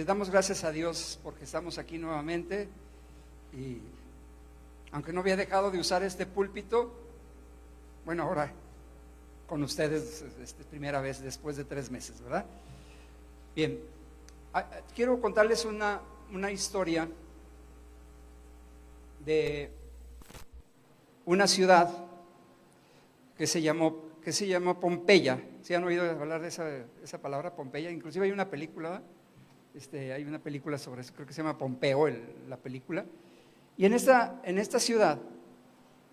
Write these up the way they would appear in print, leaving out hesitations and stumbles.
Damos gracias a Dios porque estamos aquí nuevamente y aunque no había dejado de usar este púlpito, bueno, ahora con ustedes primera vez después de 3 meses, ¿verdad? Bien, quiero contarles una historia de una ciudad que se llamó Pompeya. ¿Sí han oído hablar de esa palabra, Pompeya? Inclusive hay una película, ¿verdad? Hay una película sobre eso, creo que se llama Pompeo, la película. Y en esta ciudad,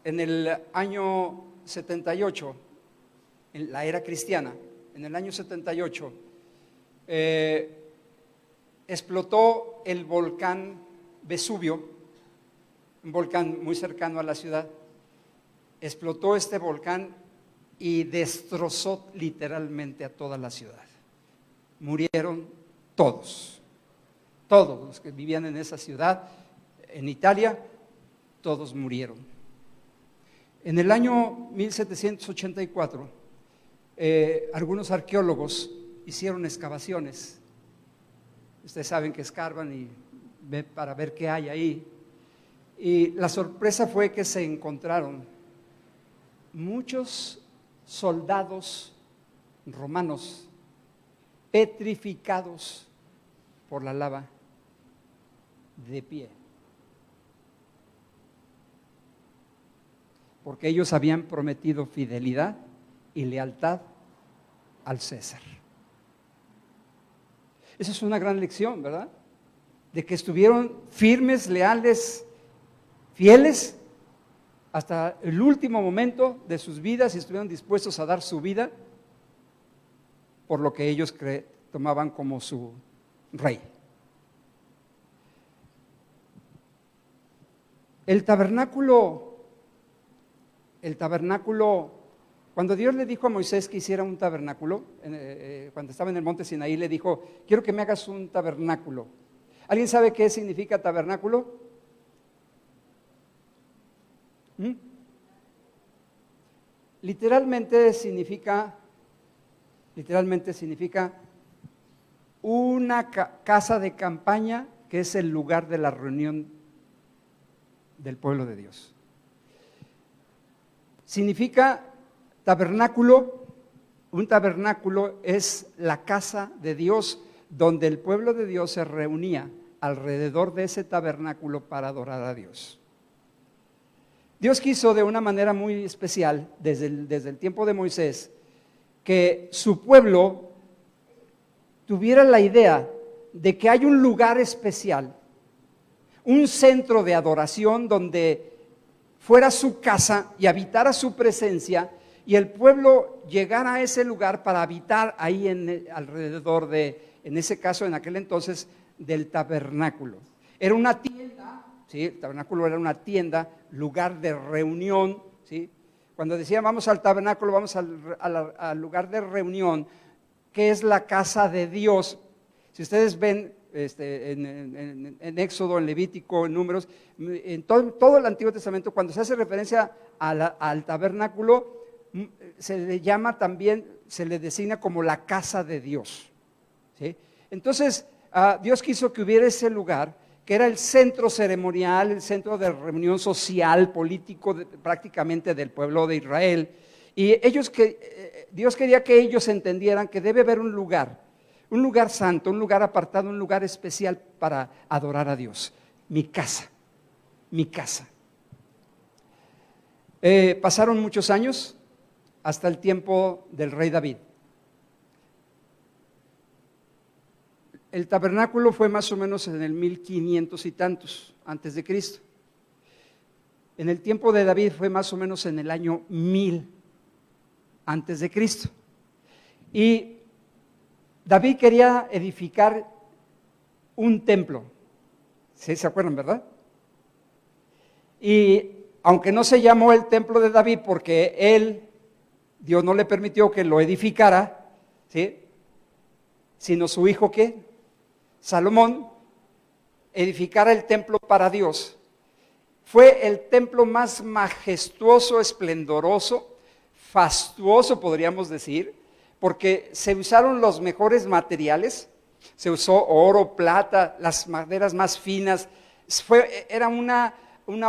en el año 78, en la era cristiana, en el año 78, explotó el volcán Vesubio, un volcán muy cercano a la ciudad. Explotó este volcán y destrozó literalmente a toda la ciudad. Murieron todos los que vivían en esa ciudad, en Italia, todos murieron. En el año 1784, algunos arqueólogos hicieron excavaciones. Ustedes saben que escarban para ver qué hay ahí. Y la sorpresa fue que se encontraron muchos soldados romanos petrificados por la lava, de pie, porque ellos habían prometido fidelidad y lealtad al César. Esa es una gran lección, ¿verdad? De que estuvieron firmes, leales, fieles hasta el último momento de sus vidas y estuvieron dispuestos a dar su vida por lo que ellos tomaban como su rey. El tabernáculo, cuando Dios le dijo a Moisés que hiciera un tabernáculo, cuando estaba en el monte Sinaí le dijo, quiero que me hagas un tabernáculo. ¿Alguien sabe qué significa tabernáculo? Literalmente significa una casa de campaña que es el lugar de la reunión del pueblo de Dios. Significa tabernáculo, un tabernáculo es la casa de Dios donde el pueblo de Dios se reunía alrededor de ese tabernáculo para adorar a Dios. Dios quiso de una manera muy especial, desde el tiempo de Moisés, que su pueblo tuviera la idea de que hay un lugar especial, un centro de adoración donde fuera su casa y habitara su presencia, y el pueblo llegara a ese lugar para habitar ahí alrededor en ese caso, en aquel entonces, del tabernáculo. Era una tienda, ¿sí? El tabernáculo era una tienda, lugar de reunión, ¿sí? Cuando decían vamos al tabernáculo, vamos al lugar de reunión, que es la casa de Dios. Si ustedes ven en Éxodo, en Levítico, en Números, en todo el Antiguo Testamento, cuando se hace referencia al tabernáculo, se le designa como la casa de Dios, ¿sí? Entonces, Dios quiso que hubiera ese lugar, que era el centro ceremonial, el centro de reunión social, político, prácticamente del pueblo de Israel. Y Dios quería que ellos entendieran que debe haber un lugar santo, un lugar apartado, un lugar especial para adorar a Dios. Mi casa. Pasaron muchos años hasta el tiempo del rey David. El tabernáculo fue más o menos en el 1500 y tantos antes de Cristo. En el tiempo de David fue más o menos en el año 1000 antes de Cristo. Y David quería edificar un templo. ¿Sí se acuerdan, verdad? Y aunque no se llamó el templo de David porque Dios no le permitió que lo edificara, ¿sí? Sino su hijo, ¿qué? Salomón, edificara el templo para Dios. Fue el templo más majestuoso, esplendoroso, fastuoso, podríamos decir, porque se usaron los mejores materiales, Se usó oro, plata, las maderas más finas. Era una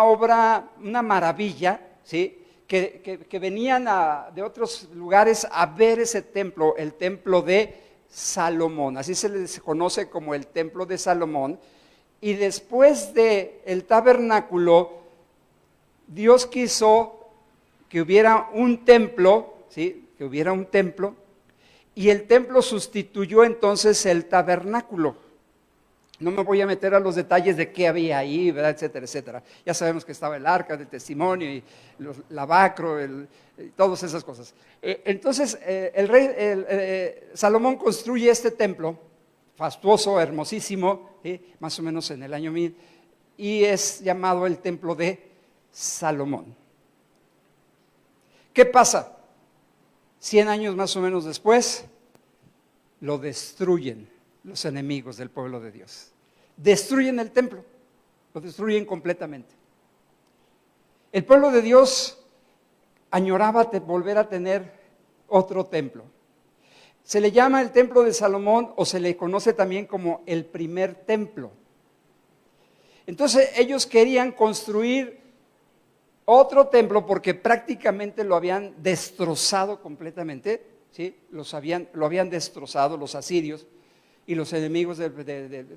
obra, una maravilla, ¿sí? Que venían de otros lugares a ver ese templo, el templo de Salomón. Así se les conoce como el templo de Salomón. Y después del tabernáculo, Dios quiso que hubiera un templo, ¿sí? Que hubiera un templo, y el templo sustituyó entonces el tabernáculo. No me voy a meter a los detalles de qué había ahí, ¿verdad? Etcétera, etcétera. Ya sabemos que estaba el arca del testimonio y el lavacro, y todas esas cosas. Entonces, el rey Salomón construye este templo, fastuoso, hermosísimo, ¿sí? Más o menos en el año 1000, y es llamado el templo de Salomón. ¿Qué pasa? 100 años más o menos después, lo destruyen los enemigos del pueblo de Dios. Destruyen el templo, lo destruyen completamente. El pueblo de Dios añoraba volver a tener otro templo. Se le llama el templo de Salomón o se le conoce también como el primer templo. Entonces ellos querían construir otro templo porque prácticamente lo habían destrozado completamente, ¿sí? Lo habían destrozado los asirios y los enemigos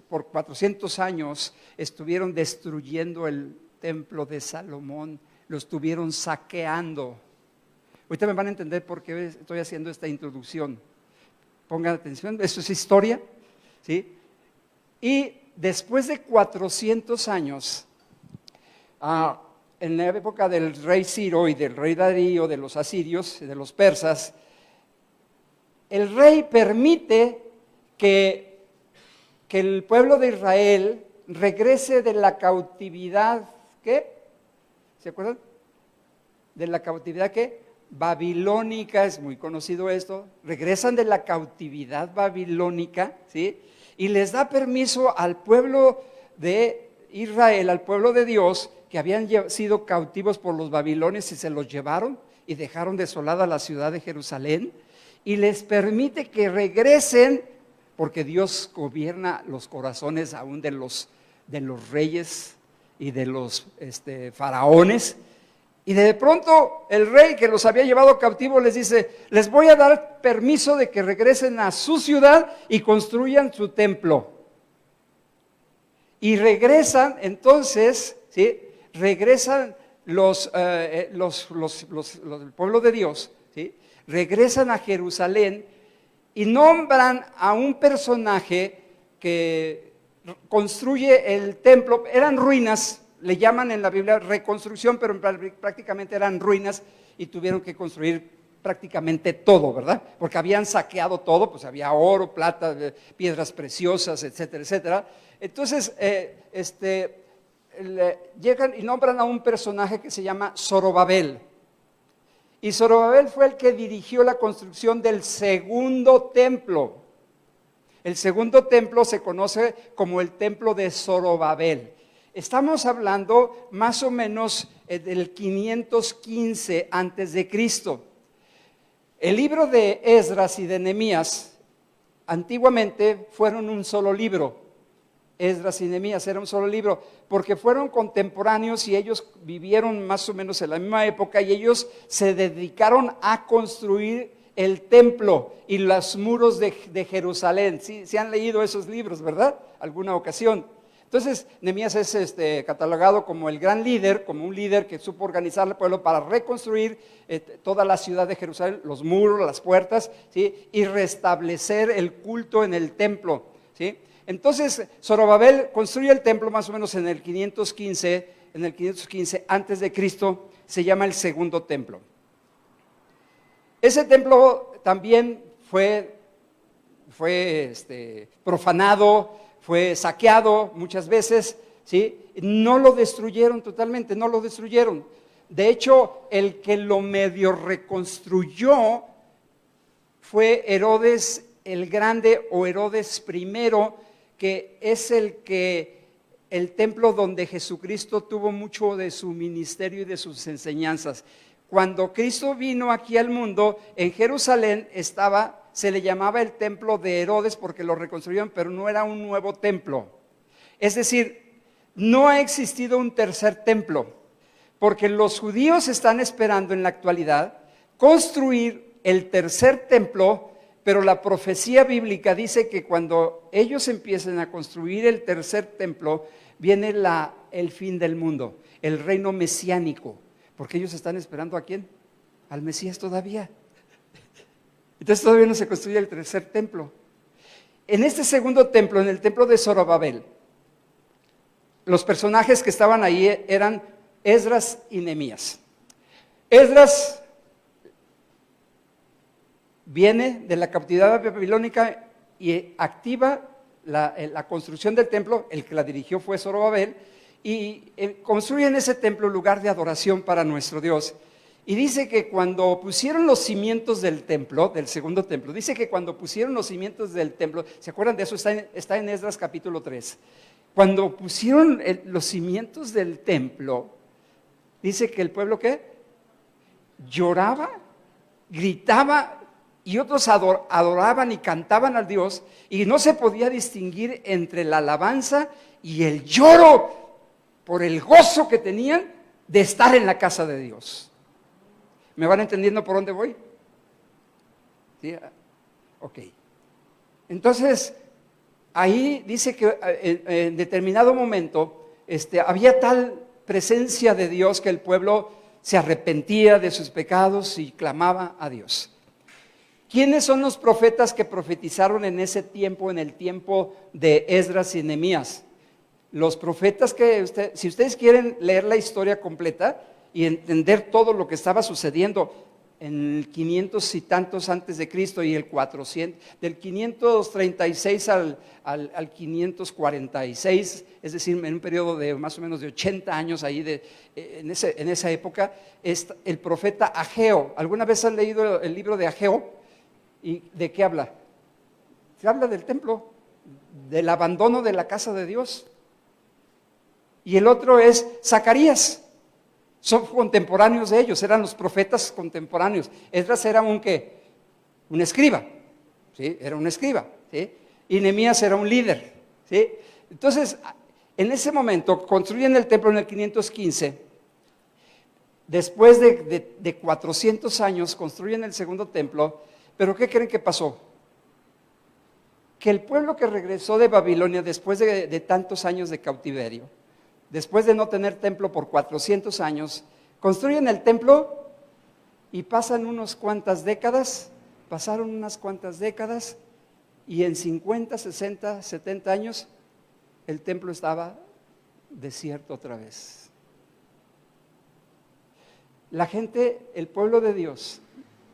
por 400 años estuvieron destruyendo el templo de Salomón, lo estuvieron saqueando. Ahorita me van a entender por qué estoy haciendo esta introducción. Pongan atención, esto es historia, ¿sí? Y después de 400 años, en la época del rey Ciro y del rey Darío, de los asirios, de los persas, el rey permite que el pueblo de Israel regrese de la cautividad, ¿qué? ¿Se acuerdan? De la cautividad, ¿qué? Babilónica, es muy conocido esto. Regresan de la cautividad babilónica, ¿sí? Y les da permiso al pueblo de Israel, al pueblo de Dios, que habían sido cautivos por los babilonios y se los llevaron y dejaron desolada la ciudad de Jerusalén, y les permite que regresen, porque Dios gobierna los corazones aún de los reyes y de los faraones. Y de pronto el rey que los había llevado cautivos les dice: les voy a dar permiso de que regresen a su ciudad y construyan su templo. Y regresan entonces, ¿sí? Regresan el pueblo de Dios, ¿sí? Regresan a Jerusalén y nombran a un personaje que construye el templo. Eran ruinas, le llaman en la Biblia reconstrucción, pero prácticamente eran ruinas y tuvieron que construir prácticamente todo, ¿verdad? Porque habían saqueado todo, pues había oro, plata, piedras preciosas, etcétera, etcétera. Entonces, llegan y nombran a un personaje que se llama Zorobabel. Y Zorobabel fue el que dirigió la construcción del segundo templo. El segundo templo se conoce como el templo de Zorobabel. Estamos hablando más o menos del 515 antes de Cristo. El libro de Esdras y de Nehemías antiguamente fueron un solo libro. Esdras y Nehemías era un solo libro, porque fueron contemporáneos y ellos vivieron más o menos en la misma época, y ellos se dedicaron a construir el templo y los muros de Jerusalén. Sí, se han leído esos libros, ¿verdad? Alguna ocasión. Entonces, Nehemías es catalogado como el gran líder, como un líder que supo organizar al pueblo para reconstruir toda la ciudad de Jerusalén, los muros, las puertas, ¿sí? Y restablecer el culto en el templo, ¿sí? Entonces, Zorobabel construye el templo más o menos en el 515 antes de Cristo, se llama el segundo templo. Ese templo también fue profanado, fue saqueado muchas veces, ¿sí? No lo destruyeron totalmente, no lo destruyeron. De hecho, el que lo medio reconstruyó fue Herodes el Grande o Herodes I, que es el templo donde Jesucristo tuvo mucho de su ministerio y de sus enseñanzas. Cuando Cristo vino aquí al mundo, en Jerusalén estaba se le llamaba el templo de Herodes porque lo reconstruyeron, pero no era un nuevo templo. Es decir, no ha existido un tercer templo, porque los judíos están esperando en la actualidad construir el tercer templo, pero la profecía bíblica dice que cuando ellos empiecen a construir el tercer templo, viene el fin del mundo, el reino mesiánico, porque ellos están esperando ¿a quién? Al Mesías todavía. Entonces todavía no se construye el tercer templo. En este segundo templo, en el templo de Zorobabel, los personajes que estaban ahí eran Esdras y Nehemías. Esdras viene de la cautividad babilónica y activa la construcción del templo. El que la dirigió fue Zorobabel, y construyen ese templo lugar de adoración para nuestro Dios. Y dice que cuando pusieron los cimientos del templo, del segundo templo, dice que cuando pusieron los cimientos del templo, ¿se acuerdan de eso? Está en Esdras capítulo 3. Cuando pusieron los cimientos del templo, dice que el pueblo ¿qué? Lloraba, gritaba, y otros adoraban y cantaban al Dios, y no se podía distinguir entre la alabanza y el lloro por el gozo que tenían de estar en la casa de Dios. ¿Me van entendiendo por dónde voy? ¿Sí? Ok. Entonces, ahí dice que en determinado momento había tal presencia de Dios que el pueblo se arrepentía de sus pecados y clamaba a Dios. ¿Quiénes son los profetas que profetizaron en ese tiempo, en el tiempo de Esdras y Nehemías? Los profetas que si ustedes quieren leer la historia completa y entender todo lo que estaba sucediendo en el 500 y tantos antes de Cristo y el 400, del 536 al 546, es decir, en un periodo de más o menos de 80 años ahí en esa época, el profeta Ageo. ¿Alguna vez han leído el libro de Ageo? ¿Y de qué habla? Se habla del templo, del abandono de la casa de Dios. Y el otro es Zacarías. Son contemporáneos de ellos, eran los profetas contemporáneos. Esdras era un escriba, ¿sí? Era un escriba, ¿sí? Y Nehemías era un líder, ¿sí? Entonces, en ese momento construyen el templo en el 515. Después de 400 años construyen el segundo templo. Pero ¿qué creen que pasó? Que el pueblo que regresó de Babilonia después de tantos años de cautiverio, después de no tener templo por 400 años, construyen el templo y pasaron unas cuantas décadas, y en 50, 60, 70 años el templo estaba desierto otra vez. La gente, el pueblo de Dios,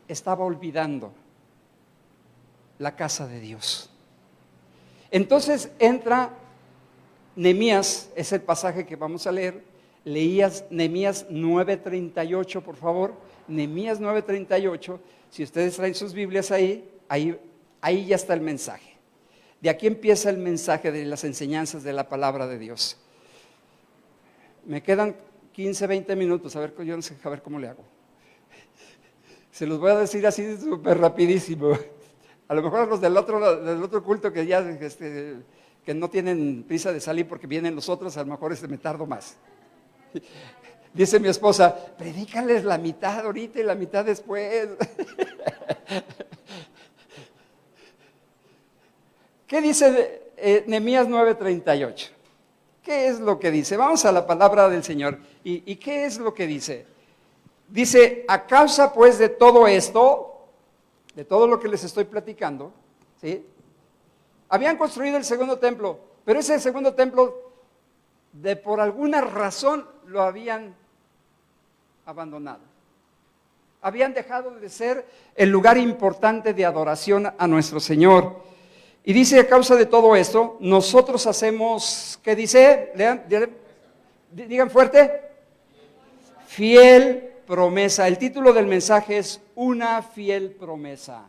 estaba olvidando la casa de Dios. Entonces entra Nehemías, es el pasaje que vamos a leer. Leías Nehemías 9:38, por favor. Nehemías 9:38. Si ustedes traen sus Biblias ahí ya está el mensaje. De aquí empieza el mensaje de las enseñanzas de la palabra de Dios. Me quedan 15, 20 minutos, yo no sé a ver cómo le hago. Se los voy a decir así súper rapidísimo. A lo mejor los del otro culto que ya que no tienen prisa de salir porque vienen los otros, a lo mejor me tardo más. Dice mi esposa, predícales la mitad ahorita y la mitad después. ¿Qué dice Nehemías 9:38? ¿Qué es lo que dice? Vamos a la palabra del Señor. ¿Y qué es lo que dice? Dice, a causa pues de todo esto, de todo lo que les estoy platicando, ¿sí? Habían construido el segundo templo, pero ese segundo templo, por alguna razón, lo habían abandonado. Habían dejado de ser el lugar importante de adoración a nuestro Señor. Y dice, a causa de todo esto, nosotros hacemos, ¿qué dice? Digan fuerte. Fiel promesa. El título del mensaje es Una fiel promesa.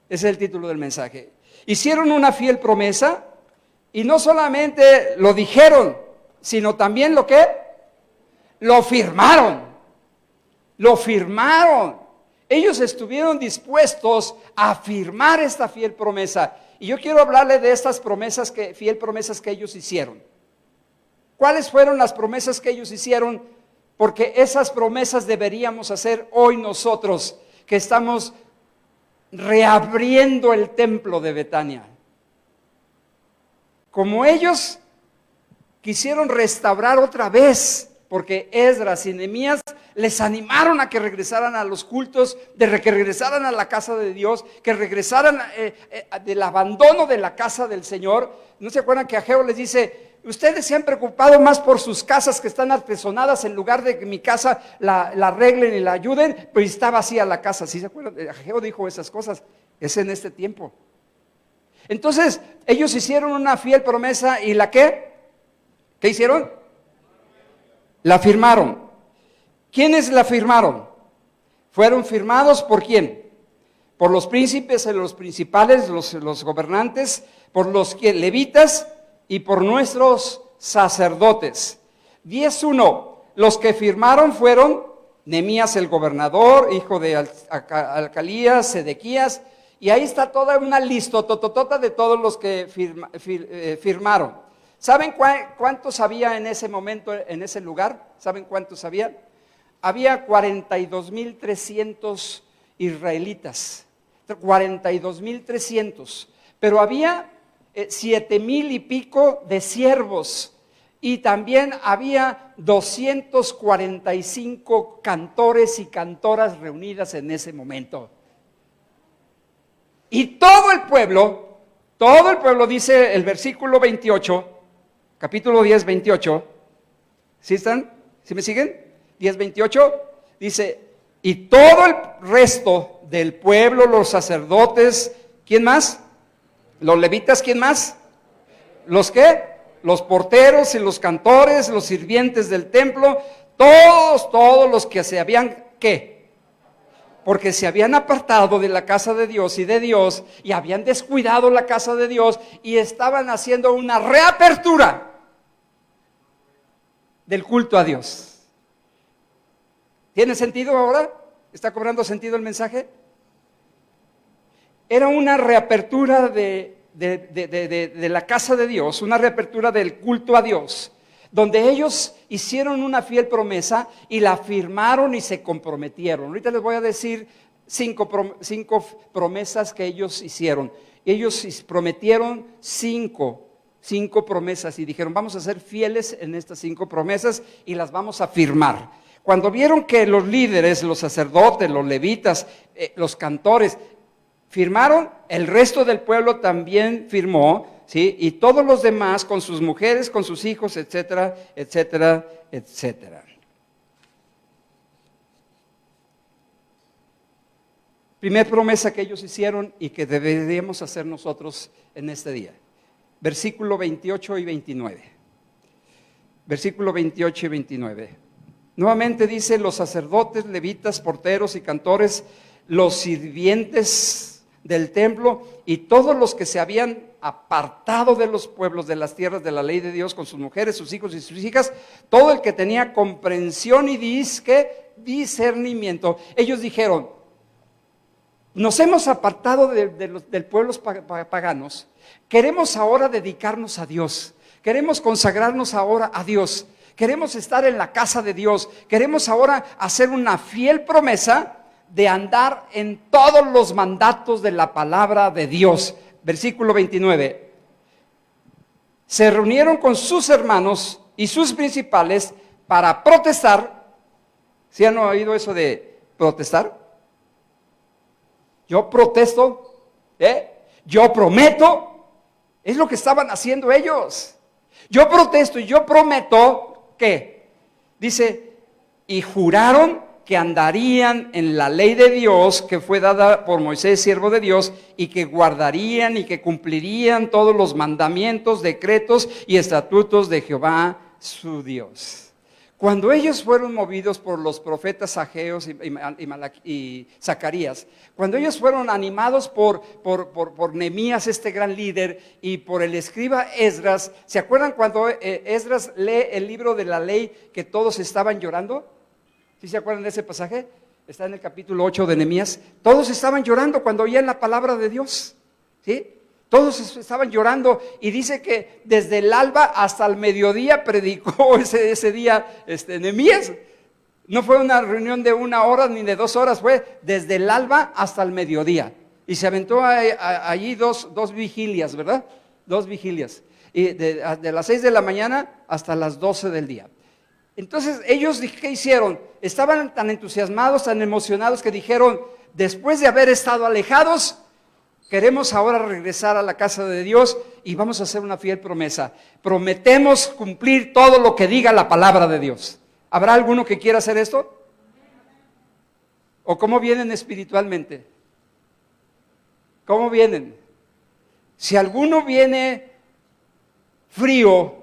Ese es el título del mensaje. Hicieron una fiel promesa y no solamente lo dijeron, sino también lo firmaron. Lo firmaron. Ellos estuvieron dispuestos a firmar esta fiel promesa. Y yo quiero hablarle de estas fiel promesas que ellos hicieron. ¿Cuáles fueron las promesas que ellos hicieron? Porque esas promesas deberíamos hacer hoy nosotros, que estamos reabriendo el templo de Betania. Como ellos quisieron restaurar otra vez, porque Esdras y Nehemías les animaron a que regresaran a los cultos, que regresaran a la casa de Dios, que regresaran del abandono de la casa del Señor. ¿No se acuerdan que Ageo les dice: ustedes se han preocupado más por sus casas que están artesonadas en lugar de que mi casa la arreglen y la ayuden? Pues está vacía la casa. ¿Sí se acuerdan? Ageo dijo esas cosas. Es en este tiempo. Entonces ellos hicieron una fiel promesa. ¿Y la qué? ¿Qué hicieron? La firmaron. ¿Quiénes la firmaron? ¿Fueron firmados por quién? Por los príncipes, los principales, los gobernantes, por los levitas y por nuestros sacerdotes. 10:1. Los que firmaron fueron Nehemías el gobernador, hijo de Alcalías, Sedequías, y ahí está toda una listototota de todos los que firmaron. ¿Saben cuántos había en ese momento, en ese lugar? ¿Saben cuántos había? Había 42,300 israelitas, 42,300, pero había 7,000 y pico de siervos, y también había 245 cantores y cantoras reunidas en ese momento. Y todo el pueblo dice el versículo 28, capítulo 10, 28, ¿sí están? ¿Sí me siguen? 10:28, dice: y todo el resto del pueblo, los sacerdotes, ¿quién más? Los levitas, ¿quién más? ¿Los qué? Los porteros y los cantores, los sirvientes del templo, todos los que se habían, ¿qué? Porque se habían apartado de la casa de Dios y de Dios, y habían descuidado la casa de Dios, y estaban haciendo una reapertura del culto a Dios. ¿Tiene sentido ahora? ¿Está cobrando sentido el mensaje? Era una reapertura de la casa de Dios, una reapertura del culto a Dios, donde ellos hicieron una fiel promesa y la firmaron y se comprometieron. Ahorita les voy a decir cinco promesas que ellos hicieron. Ellos prometieron cinco promesas y dijeron: vamos a ser fieles en estas 5 promesas y las vamos a firmar. Cuando vieron que los líderes, los sacerdotes, los levitas, los cantores firmaron, el resto del pueblo también firmó, ¿sí? Y todos los demás con sus mujeres, con sus hijos, etcétera, etcétera, etcétera. Primer promesa que ellos hicieron y que deberíamos hacer nosotros en este día. Versículo 28 y 29. Versículo 28 y 29. Nuevamente dice: los sacerdotes, levitas, porteros y cantores, los sirvientes del templo y todos los que se habían apartado de los pueblos, de las tierras de la ley de Dios, con sus mujeres, sus hijos y sus hijas, todo el que tenía comprensión y discernimiento. Ellos dijeron: nos hemos apartado del pueblos paganos, queremos ahora dedicarnos a Dios, queremos consagrarnos ahora a Dios, queremos estar en la casa de Dios, queremos ahora hacer una fiel promesa de andar en todos los mandatos de la palabra de Dios. Versículo 29. Se reunieron con sus hermanos y sus principales para protestar. ¿Sí han oído eso de protestar? Yo protesto, yo prometo. Es lo que estaban haciendo ellos. Yo protesto y yo prometo. ¿Qué? Dice: y juraron que andarían en la ley de Dios que fue dada por Moisés, siervo de Dios, y que guardarían y que cumplirían todos los mandamientos, decretos y estatutos de Jehová su Dios. Cuando ellos fueron movidos por los profetas Ageos y Zacarías, cuando ellos fueron animados por Nehemías, este gran líder, y por el escriba Esdras, ¿se acuerdan cuando Esdras lee el libro de la ley que todos estaban llorando? ¿Sí se acuerdan de ese pasaje? está en el capítulo 8 de Nehemías, todos estaban llorando cuando oían la palabra de Dios, ¿sí? Todos estaban llorando y dice que desde el alba hasta el mediodía predicó ese día Nehemías. No fue una reunión de 1 hora ni de 2 horas, fue desde el alba hasta el mediodía. Y se aventó allí dos vigilias, ¿verdad? 2 vigilias. Y de las 6 de la mañana hasta las 12 del día. Entonces ellos, ¿qué hicieron? Estaban tan entusiasmados, tan emocionados que dijeron, después de haber estado alejados, queremos ahora regresar a la casa de Dios y vamos a hacer una fiel promesa. Prometemos cumplir todo lo que diga la palabra de Dios. ¿Habrá alguno que quiera hacer esto? ¿O cómo vienen espiritualmente? ¿Cómo vienen? Si alguno viene frío,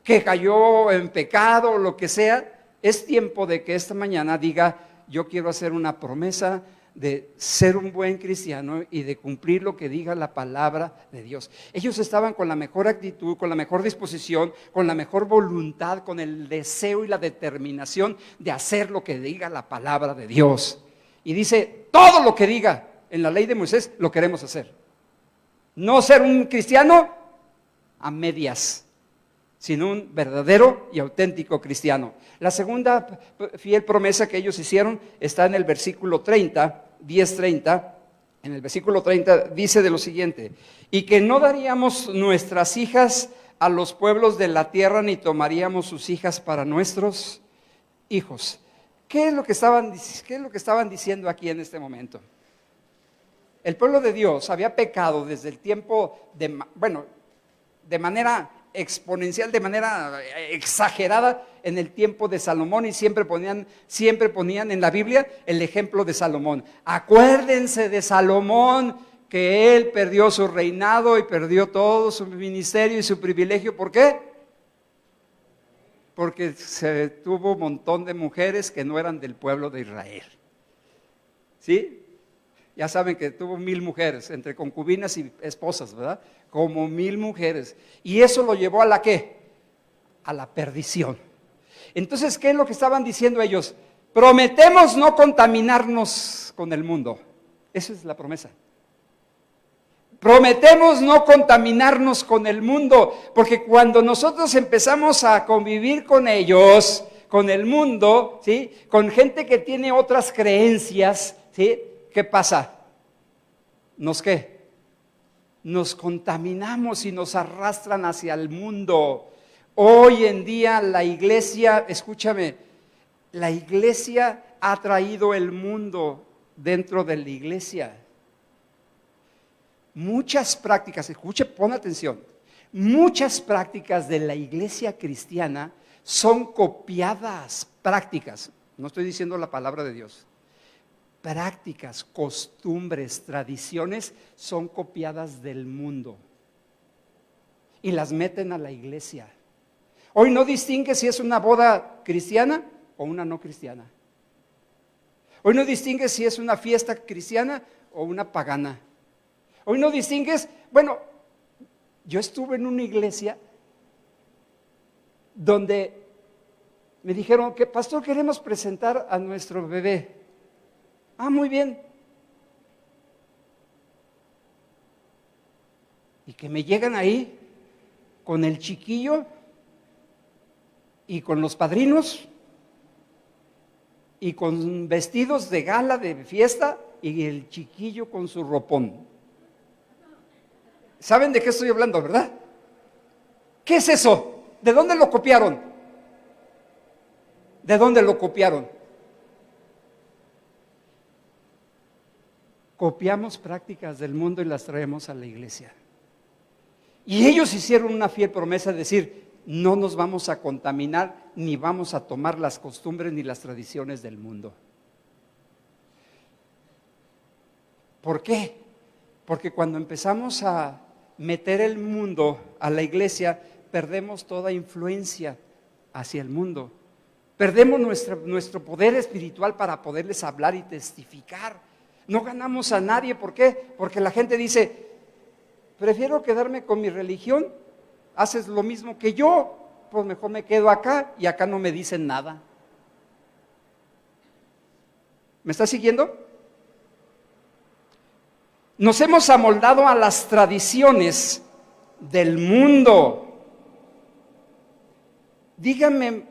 que cayó en pecado o lo que sea, es tiempo de que esta mañana diga, yo quiero hacer una promesa de ser un buen cristiano y de cumplir lo que diga la palabra de Dios. Ellos estaban con la mejor actitud, con la mejor disposición, con la mejor voluntad, con el deseo y la determinación de hacer lo que diga la palabra de Dios. Y dice, todo lo que diga en la ley de Moisés lo queremos hacer. No ser un cristiano a medias, sino un verdadero y auténtico cristiano. La segunda fiel promesa que ellos hicieron está en el versículo 30, 10:30. En el versículo 30 dice de lo siguiente: y que no daríamos nuestras hijas a los pueblos de la tierra, ni tomaríamos sus hijas para nuestros hijos. ¿Qué es lo que estaban diciendo aquí en este momento? El pueblo de Dios había pecado desde el tiempo de manera exponencial, de manera exagerada en el tiempo de Salomón, y siempre ponían en la Biblia el ejemplo de Salomón. Acuérdense de Salomón, que él perdió su reinado y perdió todo su ministerio y su privilegio. ¿Por qué? Porque se tuvo un montón de mujeres que no eran del pueblo de Israel. ¿Sí? Ya saben que tuvo 1000 mujeres, entre concubinas y esposas, ¿verdad? Como 1000 mujeres. Y eso lo llevó a la ¿qué? A la perdición. Entonces, ¿qué es lo que estaban diciendo ellos? Prometemos no contaminarnos con el mundo. Esa es la promesa. Prometemos no contaminarnos con el mundo, porque cuando nosotros empezamos a convivir con ellos, con el mundo, ¿sí? Con gente que tiene otras creencias, ¿sí? ¿Qué pasa? Nos contaminamos y nos arrastran hacia el mundo. Hoy en día la iglesia, escúchame, la iglesia ha traído el mundo dentro de la iglesia. Muchas prácticas, pon atención, muchas prácticas de la iglesia cristiana son copiadas, prácticas, no estoy diciendo la palabra de Dios. Prácticas, costumbres, tradiciones son copiadas del mundo y las meten a la iglesia. Hoy no distingue si es una boda cristiana o una no cristiana. Hoy no distingue si es una fiesta cristiana o una pagana. Hoy no distingues, yo estuve en una iglesia donde me dijeron que, pastor, queremos presentar a nuestro bebé. Ah, muy bien. Y que me llegan ahí con el chiquillo y con los padrinos y con vestidos de gala, de fiesta, y el chiquillo con su ropón. ¿Saben de qué estoy hablando, verdad? ¿Qué es eso? ¿De dónde lo copiaron? ¿De dónde lo copiaron? Copiamos prácticas del mundo y las traemos a la iglesia. Y ellos hicieron una fiel promesa de decir, no nos vamos a contaminar, ni vamos a tomar las costumbres ni las tradiciones del mundo. ¿Por qué? Porque cuando empezamos a meter el mundo a la iglesia, perdemos toda influencia hacia el mundo. Perdemos nuestro poder espiritual para poderles hablar y testificar. No ganamos a nadie. ¿Por qué? Porque la gente dice, prefiero quedarme con mi religión, haces lo mismo que yo, pues mejor me quedo acá y acá no me dicen nada. ¿Me está siguiendo? Nos hemos amoldado a las tradiciones del mundo. Díganme,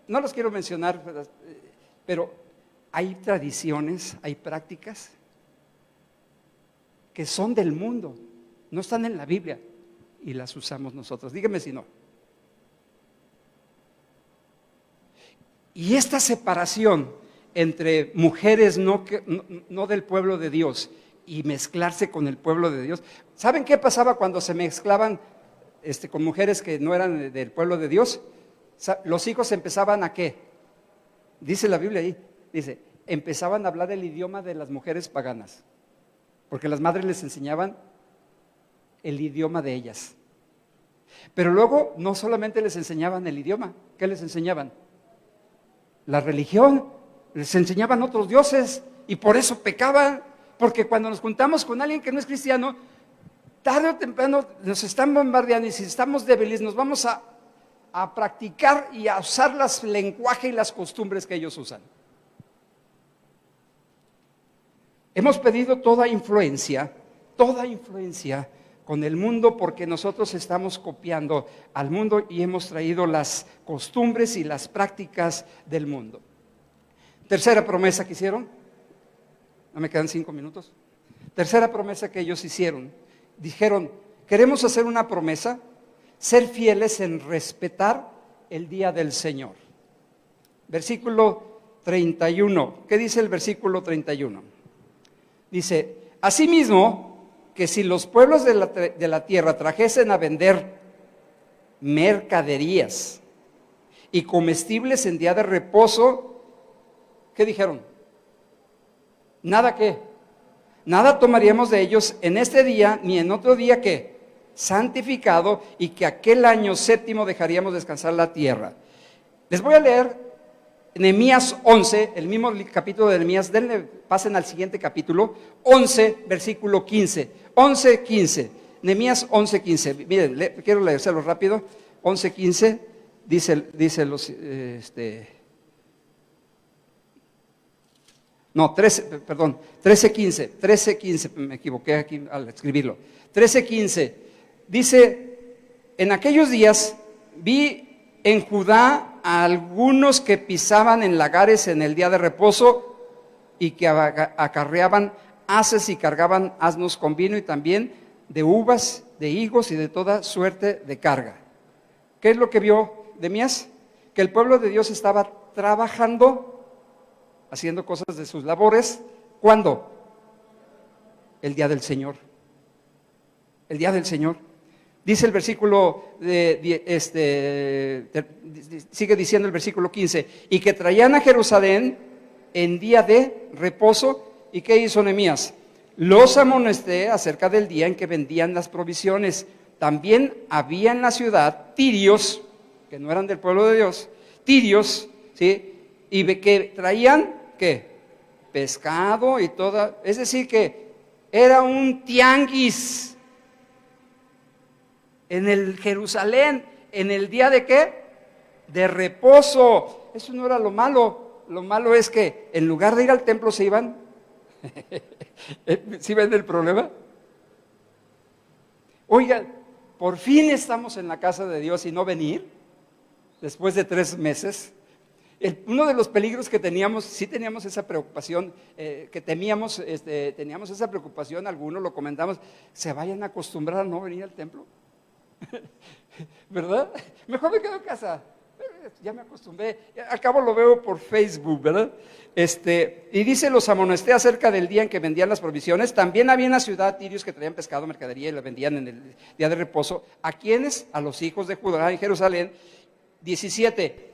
no los quiero mencionar, pero hay tradiciones, hay prácticas que son del mundo, no están en la Biblia y las usamos nosotros. Díganme si no. Y esta separación entre mujeres no del pueblo de Dios y mezclarse con el pueblo de Dios. ¿Saben qué pasaba cuando se mezclaban con mujeres que no eran del pueblo de Dios? Los hijos empezaban ¿a qué? Dice la Biblia ahí, dice, empezaban a hablar el idioma de las mujeres paganas, porque las madres les enseñaban el idioma de ellas. Pero luego no solamente les enseñaban el idioma, ¿qué les enseñaban? La religión, les enseñaban otros dioses y por eso pecaban, porque cuando nos juntamos con alguien que no es cristiano, tarde o temprano nos están bombardeando y si estamos débiles nos vamos a practicar y a usar el lenguaje y las costumbres que ellos usan. Hemos pedido toda influencia con el mundo porque nosotros estamos copiando al mundo y hemos traído las costumbres y las prácticas del mundo. Tercera promesa que hicieron, no me quedan 5 minutos. Tercera promesa que ellos hicieron, dijeron, queremos hacer una promesa, ser fieles en respetar el día del Señor. Versículo 31, ¿qué dice el versículo 31? Dice, asimismo, que si los pueblos de la tierra trajesen a vender mercaderías y comestibles en día de reposo, ¿qué dijeron? Nada qué, nada tomaríamos de ellos en este día ni en otro día que santificado y que aquel año séptimo dejaríamos descansar la tierra. Les voy a leer Nehemías 11, el mismo capítulo de Nehemías, pasen al siguiente capítulo, 11, versículo 15, 11, 15, Nehemías 11, 15, miren, quiero leérselo rápido, 11, 15, dice los, no, 13, 15, me equivoqué aquí al escribirlo, 13, 15, dice, en aquellos días vi en Judá a algunos que pisaban en lagares en el día de reposo y que acarreaban haces y cargaban asnos con vino y también de uvas, de higos y de toda suerte de carga. ¿Qué es lo que vio Nehemías? Que el pueblo de Dios estaba trabajando, haciendo cosas de sus labores. ¿Cuándo? El día del Señor. El día del Señor. Dice el versículo, sigue diciendo el versículo 15, y que traían a Jerusalén en día de reposo. ¿Y qué hizo Nehemías? Los amonesté acerca del día en que vendían las provisiones. También había en la ciudad tirios, que no eran del pueblo de Dios, tirios, ¿sí? Y que traían, ¿qué? Pescado y toda, es decir que era un tianguis en el Jerusalén, en el día de ¿qué? De reposo. Eso no era lo malo es que en lugar de ir al templo se iban. ¿Sí ven el problema? Oigan, por fin estamos en la casa de Dios y no venir, después de 3 meses. Uno de los peligros que teníamos, sí teníamos esa preocupación, que temíamos, teníamos esa preocupación, algunos lo comentamos, se vayan a acostumbrar a no venir al templo. ¿Verdad? Mejor me quedo en casa. Ya me acostumbré. Al cabo lo veo por Facebook, ¿verdad? Y dice, los amonesté acerca del día en que vendían las provisiones. También había en la ciudad tirios que traían pescado, mercadería y la vendían en el día de reposo. ¿A quiénes? A los hijos de Judá en Jerusalén. 17.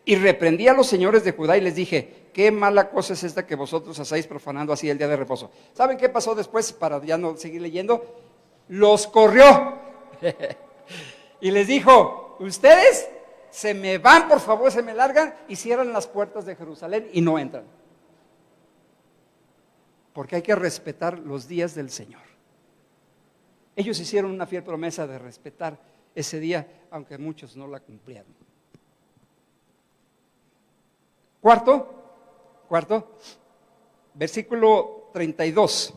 Y reprendí a los señores de Judá y les dije, qué mala cosa es esta que vosotros hacéis profanando así el día de reposo. ¿Saben qué pasó después? Para ya no seguir leyendo. Los corrió. Y les dijo, ustedes se me van, por favor, se me largan y cierran las puertas de Jerusalén y no entran. Porque hay que respetar los días del Señor. Ellos hicieron una fiel promesa de respetar ese día, aunque muchos no la cumplieron. Cuarto, Cuarto, versículo 32.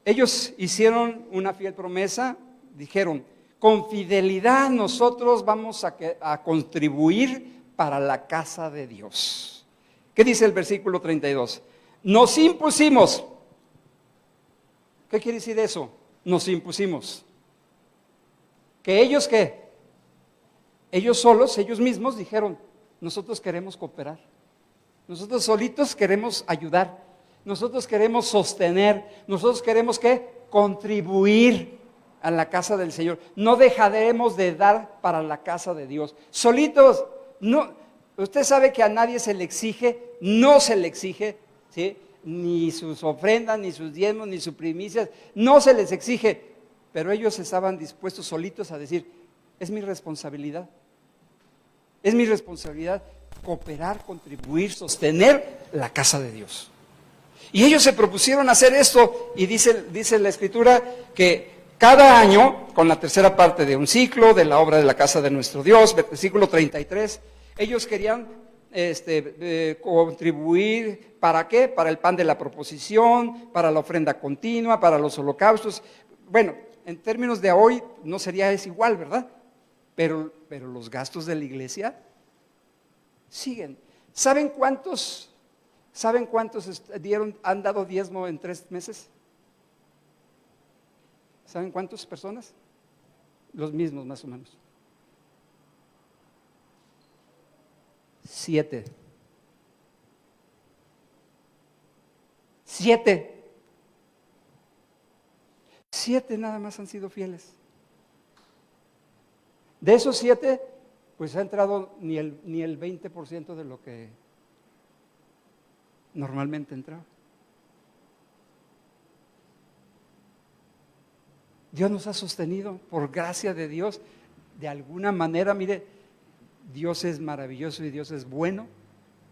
Ellos hicieron una fiel promesa, dijeron, con fidelidad nosotros vamos a contribuir para la casa de Dios. ¿Qué dice el versículo 32? Nos impusimos. ¿Qué quiere decir eso? Nos impusimos. ¿Que ellos qué? Ellos solos, ellos mismos dijeron, nosotros queremos cooperar. Nosotros solitos queremos ayudar. Nosotros queremos sostener. Nosotros queremos ¿qué? Contribuir a la casa del Señor. No dejaremos de dar para la casa de Dios. Solitos, no. Usted sabe que a nadie se le exige, no se le exige, ¿sí? Ni sus ofrendas, ni sus diezmos, ni sus primicias, no se les exige. Pero ellos estaban dispuestos solitos a decir, es mi responsabilidad. Es mi responsabilidad cooperar, contribuir, sostener la casa de Dios. Y ellos se propusieron hacer esto y dice la Escritura que cada año, con la tercera parte de un ciclo de la obra de la casa de nuestro Dios, versículo 33, ellos querían contribuir, ¿para qué? Para el pan de la proposición, para la ofrenda continua, para los holocaustos. Bueno, en términos de hoy no sería es igual, ¿verdad? Pero los gastos de la iglesia siguen. ¿Saben cuántos han dado diezmo en 3 meses? ¿Saben cuántas personas? Los mismos más o menos. 7. 7 nada más han sido fieles. De esos 7, pues ha entrado ni el 20% de lo que normalmente entraba. Dios nos ha sostenido, por gracia de Dios, de alguna manera. Mire, Dios es maravilloso y Dios es bueno,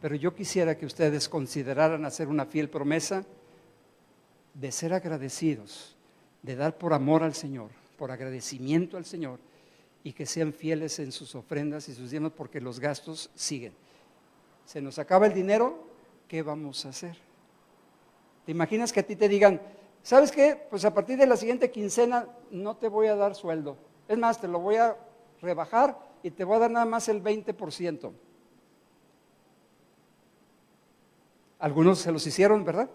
pero yo quisiera que ustedes consideraran hacer una fiel promesa de ser agradecidos, de dar por amor al Señor, por agradecimiento al Señor, y que sean fieles en sus ofrendas y sus diezmos, porque los gastos siguen. Se nos acaba el dinero, ¿qué vamos a hacer? ¿Te imaginas que a ti te digan, ¿sabes qué? Pues a partir de la siguiente quincena no te voy a dar sueldo. Es más, te lo voy a rebajar y te voy a dar nada más el 20%. Algunos se los hicieron, ¿verdad?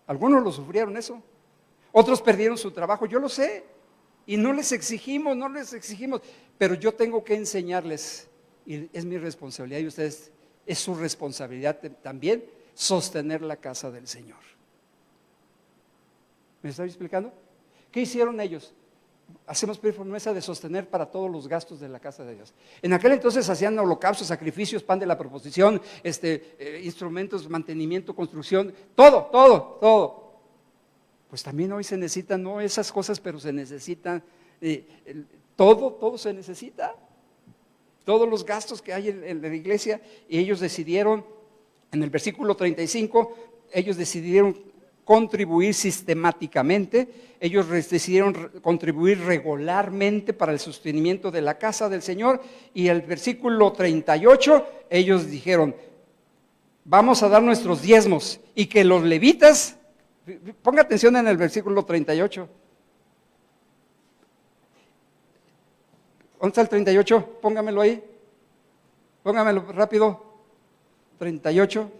Algunos lo sufrieron eso. Otros perdieron su trabajo, yo lo sé. Y no les exigimos, pero yo tengo que enseñarles, y es mi responsabilidad, y ustedes, es su responsabilidad también, sostener la casa del Señor. ¿Me estoy explicando? ¿Qué hicieron ellos? Hacemos promesa de sostener para todos los gastos de la casa de Dios. En aquel entonces hacían holocaustos, sacrificios, pan de la proposición, instrumentos, mantenimiento, construcción, todo. Pues también hoy se necesitan, no esas cosas, pero se necesitan, todo se necesita. Todos los gastos que hay en la iglesia, y ellos decidieron, en el versículo 35, ellos decidieron contribuir sistemáticamente, ellos decidieron contribuir regularmente para el sostenimiento de la casa del Señor, y el versículo 38, ellos dijeron, vamos a dar nuestros diezmos, y que los levitas, ponga atención en el versículo 38. ¿Dónde está el 38? Póngamelo ahí. Póngamelo rápido. 38.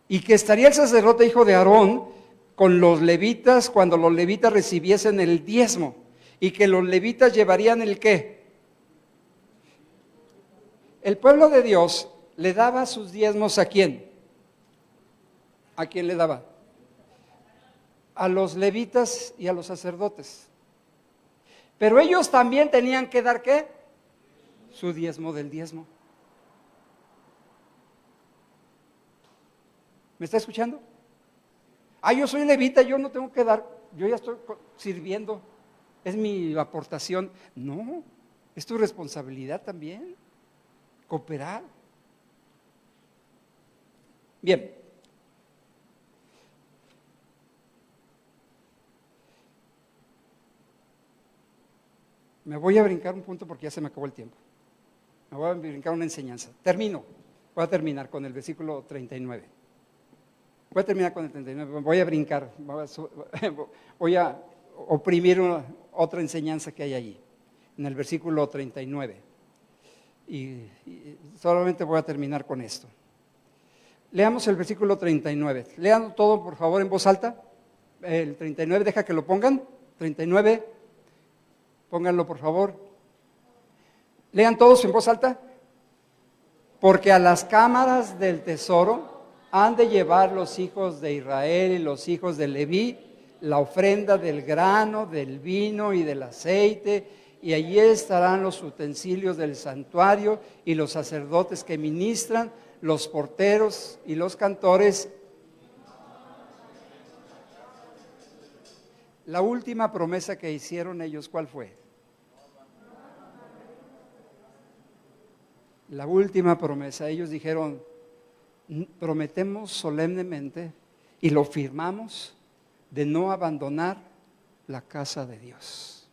Y que estaría el sacerdote hijo de Aarón con los levitas cuando los levitas recibiesen el diezmo. Y que los levitas llevarían el ¿qué? El pueblo de Dios le daba sus diezmos ¿a quién? ¿A quién le daba? A los levitas y a los sacerdotes. Pero ellos también tenían que dar ¿qué? Su diezmo del diezmo. ¿Me está escuchando? Yo soy levita, yo no tengo que dar, yo ya estoy sirviendo, es mi aportación. No, es tu responsabilidad también, cooperar. Bien. Me voy a brincar un punto porque ya se me acabó el tiempo. Me voy a brincar una enseñanza. Termino. Voy a terminar con el versículo 39. Voy a terminar con el 39, voy a brincar, voy a oprimir otra enseñanza que hay allí, en el versículo 39. Y solamente voy a terminar con esto. Leamos el versículo 39. Lean todo, por favor, en voz alta. El 39, deja que lo pongan. 39, pónganlo, por favor. Lean todos en voz alta. Porque a las cámaras del tesoro han de llevar los hijos de Israel y los hijos de Leví la ofrenda del grano, del vino y del aceite, y allí estarán los utensilios del santuario y los sacerdotes que ministran, los porteros y los cantores. La última promesa que hicieron ellos, ¿cuál fue? La última promesa, ellos dijeron, prometemos solemnemente y lo firmamos de no abandonar la casa de Dios.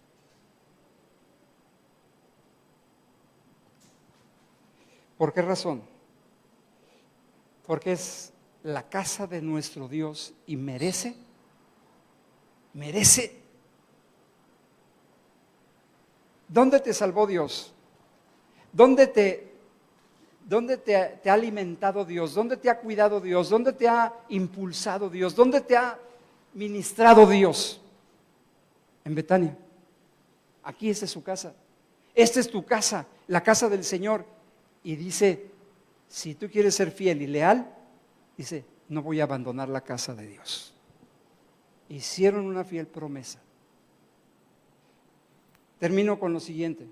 ¿Por qué razón? Porque es la casa de nuestro Dios y merece. ¿Dónde te salvó Dios? ¿Dónde te ha alimentado Dios? ¿Dónde te ha cuidado Dios? ¿Dónde te ha impulsado Dios? ¿Dónde te ha ministrado Dios? En Betania. Aquí esta es su casa. Esta es tu casa, la casa del Señor. Y dice, si tú quieres ser fiel y leal, dice, no voy a abandonar la casa de Dios. Hicieron una fiel promesa. Termino con lo siguiente.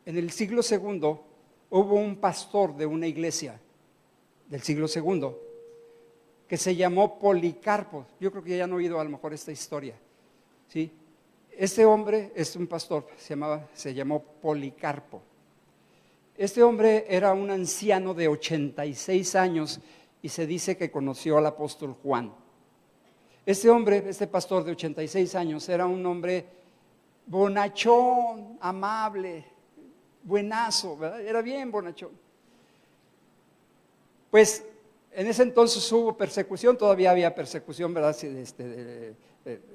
En el siglo II hubo un pastor de una iglesia del siglo II que se llamó Policarpo. Yo creo que ya han oído a lo mejor esta historia, ¿sí? Este hombre es un pastor, se llamó Policarpo. Este hombre era un anciano de 86 años y se dice que conoció al apóstol Juan. Este hombre, este pastor de 86 años, era un hombre bonachón, amable, buenazo, ¿verdad? Era bien bonachón. Pues en ese entonces hubo persecución, todavía había persecución, ¿verdad?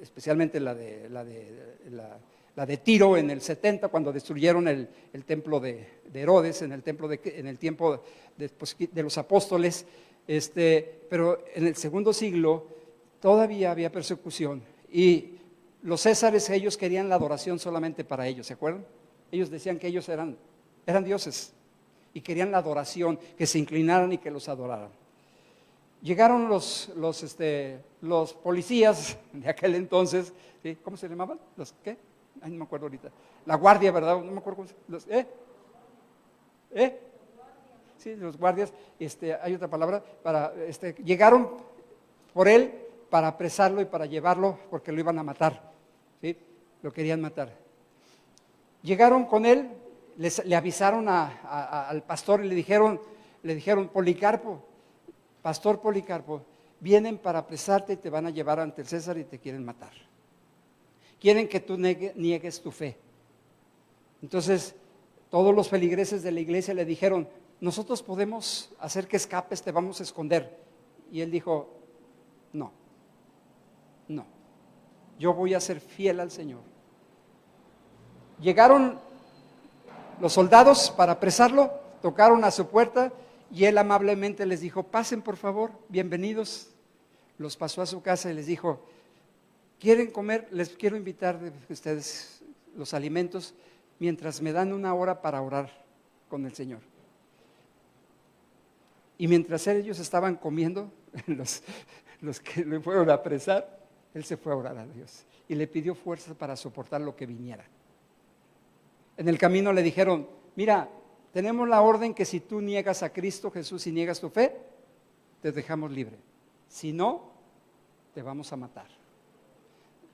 Especialmente la de Tiro en el 70, cuando destruyeron el templo de Herodes, en el tiempo de los apóstoles. Pero en el segundo siglo todavía había persecución y los césares, ellos querían la adoración solamente para ellos, ¿se acuerdan? Ellos decían que ellos eran dioses y querían la adoración, que se inclinaran y que los adoraran. Llegaron los policías de aquel entonces, ¿sí? ¿Cómo se llamaban? ¿Los qué? Ay, no me acuerdo ahorita. La guardia, ¿verdad? No me acuerdo cómo se Sí, los guardias, hay otra palabra, llegaron por él para apresarlo y para llevarlo porque lo iban a matar, ¿sí? Lo querían matar. Llegaron con él, le avisaron al pastor y le dijeron, Policarpo, pastor Policarpo, vienen para apresarte y te van a llevar ante el César y te quieren matar. Quieren que tú niegues tu fe. Entonces, todos los feligreses de la iglesia le dijeron, nosotros podemos hacer que escapes, te vamos a esconder. Y él dijo, no, yo voy a ser fiel al Señor. Llegaron los soldados para apresarlo, tocaron a su puerta y él amablemente les dijo, pasen por favor, bienvenidos. Los pasó a su casa y les dijo, ¿quieren comer? Les quiero invitar de ustedes los alimentos mientras me dan una hora para orar con el Señor. Y mientras ellos estaban comiendo, los que le fueron a apresar, él se fue a orar a Dios y le pidió fuerza para soportar lo que viniera. En el camino le dijeron, mira, tenemos la orden que si tú niegas a Cristo Jesús y niegas tu fe, te dejamos libre. Si no, te vamos a matar.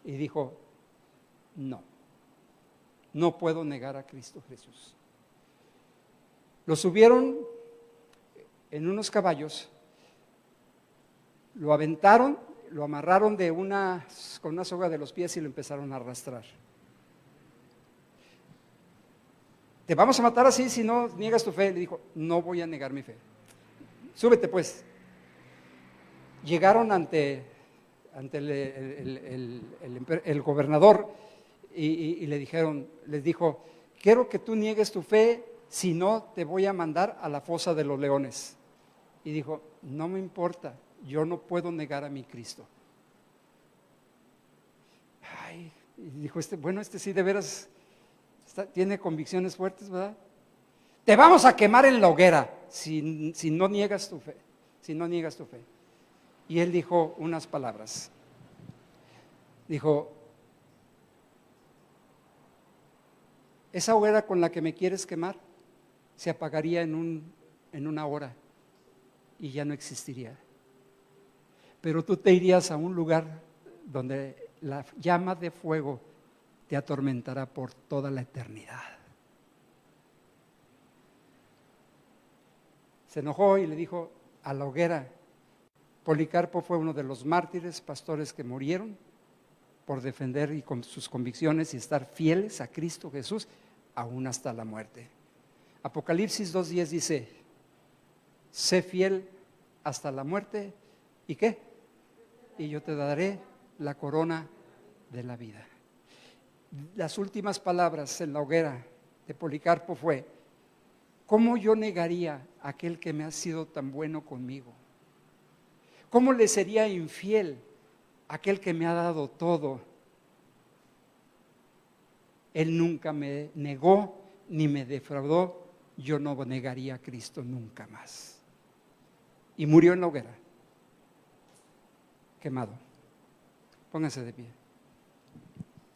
Y dijo, no puedo negar a Cristo Jesús. Lo subieron en unos caballos, lo aventaron, lo amarraron con una soga de los pies y lo empezaron a arrastrar. te vamos a matar así si no niegas tu fe. Le dijo, no voy a negar mi fe. Súbete pues. Llegaron ante el gobernador y les dijo, quiero que tú niegues tu fe, si no te voy a mandar a la fosa de los leones. Y dijo, no me importa, yo no puedo negar a mi Cristo. Ay, y dijo, este sí de veras tiene convicciones fuertes, ¿verdad? Te vamos a quemar en la hoguera si no niegas tu fe, si no niegas tu fe. Y él dijo unas palabras. Dijo, esa hoguera con la que me quieres quemar se apagaría en una hora y ya no existiría. Pero tú te irías a un lugar donde la llama de fuego te atormentará por toda la eternidad. Se enojó y le dijo a la hoguera. Policarpo fue uno de los mártires, pastores que murieron por defender y con sus convicciones y estar fieles a Cristo Jesús, aún hasta la muerte. Apocalipsis 2:10 dice, sé fiel hasta la muerte, ¿y qué? Y yo te daré la corona de la vida. Las últimas palabras en la hoguera de Policarpo fue, ¿cómo yo negaría a aquel que me ha sido tan bueno conmigo? ¿Cómo le sería infiel a aquel que me ha dado todo? Él nunca me negó ni me defraudó, yo no negaría a Cristo nunca más. Y murió en la hoguera, quemado. Pónganse de pie.